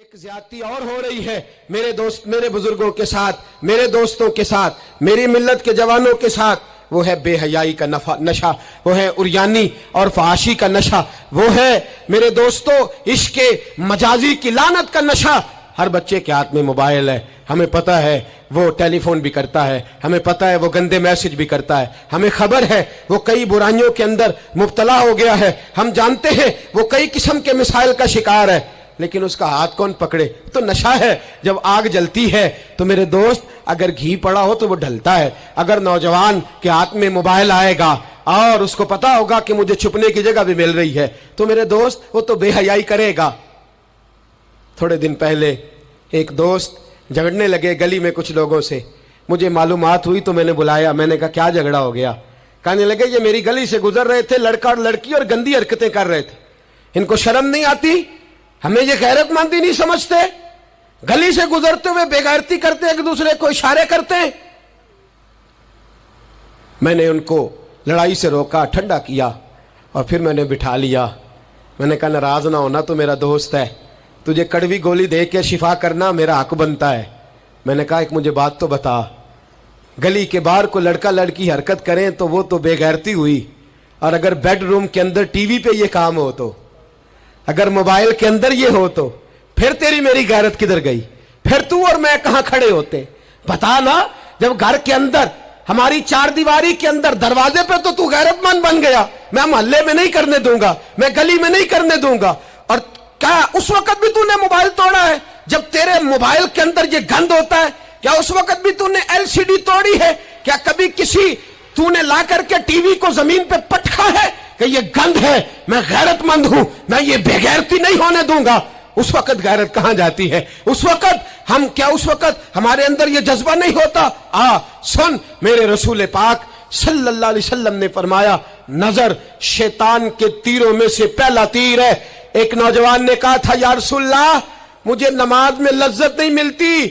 ایک زیادتی اور ہو رہی ہے میرے دوست، میرے بزرگوں کے ساتھ، میرے دوستوں کے ساتھ، میری ملت کے جوانوں کے ساتھ، وہ ہے بے حیائی کا نشہ، وہ ہے عریانی اور فحاشی کا نشہ، وہ ہے میرے دوستو عشق مجازی کی لعنت کا نشہ۔ ہر بچے کے ہاتھ میں موبائل ہے، ہمیں پتہ ہے وہ ٹیلی فون بھی کرتا ہے، ہمیں پتہ ہے وہ گندے میسج بھی کرتا ہے، ہمیں خبر ہے وہ کئی برائیوں کے اندر مبتلا ہو گیا ہے، ہم جانتے ہیں وہ کئی قسم کے مسائل کا شکار ہے، لیکن اس کا ہاتھ کون پکڑے؟ تو نشہ ہے۔ جب آگ جلتی ہے تو میرے دوست اگر گھی پڑا ہو تو وہ ڈھلتا ہے۔ اگر نوجوان کے ہاتھ میں موبائل آئے گا اور اس کو پتا ہوگا کہ مجھے چھپنے کی جگہ بھی مل رہی ہے تو میرے دوست وہ تو بے حیائی کرے گا۔ تھوڑے دن پہلے ایک دوست جھگڑنے لگے گلی میں کچھ لوگوں سے، مجھے معلومات ہوئی تو میں نے بلایا، میں نے کہا کیا جھگڑا ہو گیا؟ کہنے لگے یہ میری گلی سے گزر رہے تھے لڑکا اور لڑکی اور گندی حرکتیں کر رہے تھے، ان کو شرم نہیں آتی؟ ہمیں یہ غیرت مندی نہیں سمجھتے؟ گلی سے گزرتے ہوئے بے غیرتی کرتے ایک دوسرے کو اشارے کرتے ہیں۔ میں نے ان کو لڑائی سے روکا، ٹھنڈا کیا اور پھر میں نے بٹھا لیا۔ میں نے کہا ناراض نہ ہونا، تو میرا دوست ہے، تجھے کڑوی گولی دے کے شفا کرنا میرا حق بنتا ہے۔ میں نے کہا ایک مجھے بات تو بتا، گلی کے باہر کو لڑکا لڑکی حرکت کریں تو وہ تو بے غیرتی ہوئی، اور اگر بیڈ روم کے اندر ٹی وی پہ یہ کام ہو تو، اگر موبائل کے اندر یہ ہو تو پھر تیری میری غیرت کدھر گئی؟ پھر تو اور میں کہاں کھڑے ہوتے؟ بتا نا، جب گھر کے اندر ہماری چار دیواری کے اندر دروازے پہ تو غیرت مند بن گیا، میں محلے میں نہیں کرنے دوں گا، میں گلی میں نہیں کرنے دوں گا، اور کیا اس وقت بھی تو نے موبائل توڑا ہے جب تیرے موبائل کے اندر یہ گند ہوتا ہے؟ کیا اس وقت بھی تو نے ایل سی ڈی توڑی ہے؟ کیا کبھی کسی تو نے لا کر کے ٹی وی کو زمین پہ پٹکا ہے کہ یہ گند ہے، میں غیرت مند ہوں، میں یہ بے غیرتی نہیں ہونے دوں گا؟ اس وقت غیرت کہاں جاتی ہے؟ اس وقت ہمارے اندر یہ جذبہ نہیں ہوتا؟ سن، میرے رسول پاک صلی اللہ علیہ وسلم نے فرمایا نظر شیطان کے تیروں میں سے پہلا تیر ہے۔ ایک نوجوان نے کہا تھا یا رسول اللہ مجھے نماز میں لذت نہیں ملتی،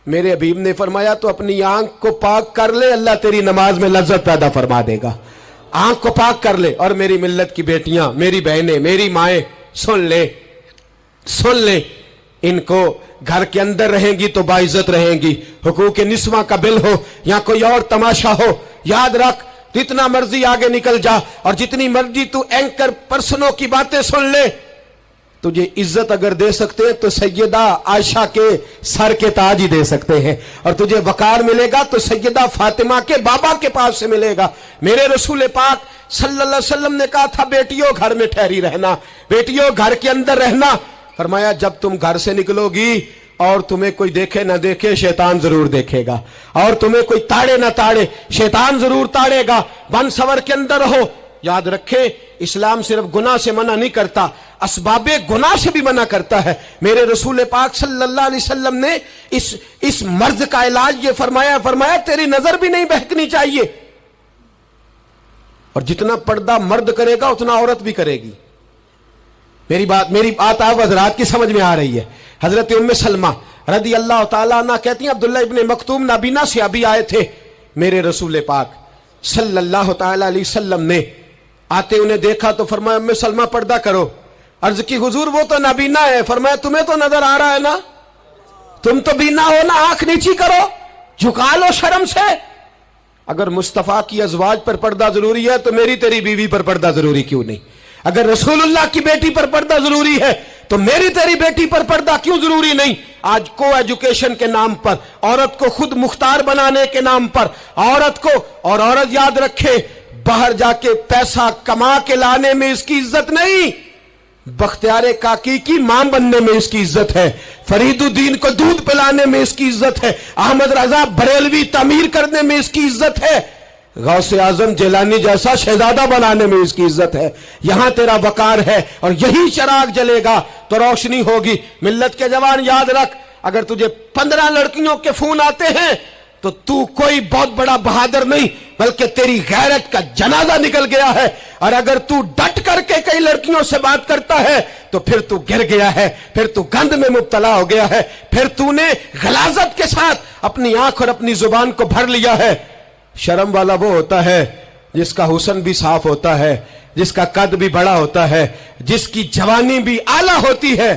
میرے حبیب نے فرمایا تو اپنی آنکھ کو پاک کر لے، اللہ تیری نماز میں لذت پیدا فرما دے گا۔ آنکھ کو پاک کر لے۔ اور میری ملت کی بیٹیاں، میری بہنیں، میری مائیں، سن لے، ان کو گھر کے اندر رہیں گی تو باعزت رہیں گی، حقوق نسواں کا بل ہو یا کوئی اور تماشا ہو، یاد رکھ جتنا مرضی آگے نکل جا اور جتنی مرضی تو اینکر پرسنوں کی باتیں سن لے، تجھے عزت اگر دے سکتے ہیں تو سیدہ عائشہ کے سر کے تاج ہی دے سکتے ہیں، اور تجھے وقار ملے گا تو سیدہ فاطمہ کے بابا کے پاس سے ملے گا۔ میرے رسول پاک صلی اللہ علیہ وسلم نے کہا تھا بیٹیوں گھر میں ٹھہری رہنا، بیٹیوں گھر کے اندر رہنا۔ فرمایا جب تم گھر سے نکلو گی اور تمہیں کوئی دیکھے نہ دیکھے شیطان ضرور دیکھے گا، اور تمہیں کوئی تاڑے نہ تاڑے شیطان ضرور تاڑے گا۔ بن سور کے اندر رہو۔ یاد رکھیں اسلام صرف گناہ سے منع نہیں کرتا، اسباب گناہ سے بھی منع کرتا ہے۔ میرے رسول پاک صلی اللہ علیہ وسلم نے اس مرض کا علاج یہ فرمایا تیری نظر بھی نہیں بہکنی چاہیے، اور جتنا پردہ مرد کرے گا اتنا عورت بھی کرے گی۔ میری بات آپ حضرات کی سمجھ میں آ رہی ہے؟ حضرت ام سلمہ رضی اللہ تعالیٰ عنہ کہتی ہیں عبداللہ ابن مکتوم نابینا سے ابھی آئے تھے، میرے رسول پاک صلی اللہ تعالیٰ علیہ وسلم نے آتے انہیں دیکھا تو فرمایا ام سلمہ پردہ کرو۔ عرض کی حضور وہ تو نابینا ہے۔ فرمایا تمہیں تو نظر آ رہا ہے نا، تم تو بینا ہو نا، آنکھ نیچی کرو، جھکا لو شرم سے۔ اگر مصطفیٰ کی ازواج پر پردہ ضروری ہے تو میری تیری بیوی پر پردہ ضروری کیوں نہیں؟ اگر رسول اللہ کی بیٹی پر پردہ ضروری ہے تو میری تیری بیٹی پر پردہ کیوں ضروری نہیں؟ آج کو ایجوکیشن کے نام پر، عورت کو خود مختار بنانے کے نام پر، عورت یاد رکھے باہر جا کے پیسہ کما کے لانے میں اس کی عزت نہیں، بختیار کاکی کی ماں بننے میں اس کی عزت ہے، فرید الدین کو دودھ پلانے میں اس کی عزت ہے، احمد رضا بریلوی تعمیر کرنے میں اس کی عزت ہے، غوث اعظم جیلانی جیسا شہزادہ بنانے میں اس کی عزت ہے۔ یہاں تیرا وقار ہے اور یہی چراغ جلے گا تو روشنی ہوگی۔ ملت کے جوان یاد رکھ، اگر تجھے 15 لڑکیوں کے فون آتے ہیں تو کوئی بہت بڑا بہادر نہیں، بلکہ تیری غیرت کا جنازہ نکل گیا ہے، اور اگر تو ڈٹ کر کے کئی لڑکیوں سے بات کرتا ہے تو پھر تو گر گیا ہے، پھر تو گند میں مبتلا ہو گیا ہے، پھر تو نے غلاظت کے ساتھ اپنی آنکھ اور اپنی زبان کو بھر لیا ہے۔ شرم والا وہ ہوتا ہے جس کا حسن بھی صاف ہوتا ہے، جس کا قد بھی بڑا ہوتا ہے، جس کی جوانی بھی اعلیٰ ہوتی ہے،